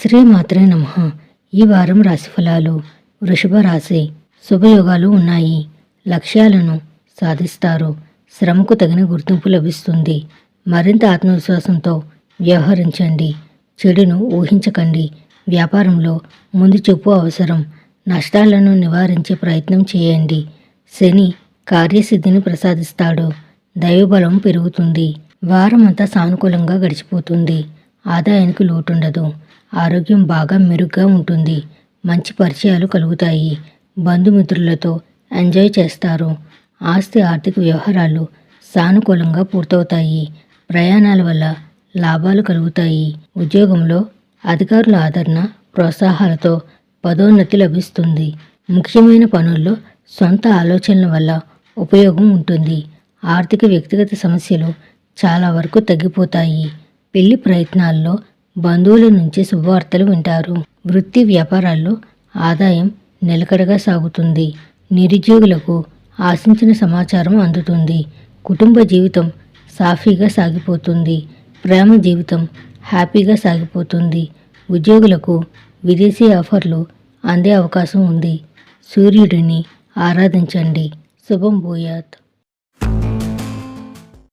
శ్రీమాత్రే నమః. ఈ వారం రాశిఫలాలు. వృషభ రాశి. శుభయోగాలు ఉన్నాయి. లక్ష్యాలను సాధిస్తారు. శ్రమకు తగిన గుర్తింపు లభిస్తుంది. మరింత ఆత్మవిశ్వాసంతో వ్యవహరించండి. చెడును ఊహించకండి. వ్యాపారంలో ముందు చూపు అవసరం. నష్టాలను నివారించే ప్రయత్నం చేయండి. శని కార్యసిద్ధిని ప్రసాదిస్తాడు. దైవబలం పెరుగుతుంది. వారమంతా సానుకూలంగా గడిచిపోతుంది. ఆదాయానికి లోటుండదు. ఆరోగ్యం బాగా మెరుగ్గా ఉంటుంది. మంచి పరిచయాలు కలుగుతాయి. బంధుమిత్రులతో ఎంజాయ్ చేస్తారు. ఆస్తి ఆర్థిక వ్యవహారాలు సానుకూలంగా పూర్తవుతాయి. ప్రయాణాల వల్ల లాభాలు కలుగుతాయి. ఉద్యోగంలో అధికారుల ఆదరణ ప్రోత్సాహాలతో పదోన్నతి లభిస్తుంది. ముఖ్యమైన పనుల్లో సొంత ఆలోచనల వల్ల ఉపయోగం ఉంటుంది. ఆర్థిక వ్యక్తిగత సమస్యలు చాలా వరకు తగ్గిపోతాయి. పెళ్లి ప్రయత్నాల్లో బంధువుల నుంచి శుభవార్తలు వింటారు. వృత్తి వ్యాపారాల్లో ఆదాయం నిలకడగా సాగుతుంది. నిరుద్యోగులకు ఆశించిన సమాచారం అందుతుంది. కుటుంబ జీవితం సాఫీగా సాగిపోతుంది. ప్రేమ జీవితం హ్యాపీగా సాగిపోతుంది. ఉద్యోగులకు విదేశీ ఆఫర్లు అందే అవకాశం ఉంది. సూర్యుడిని ఆరాధించండి. శుభం భూయాత్.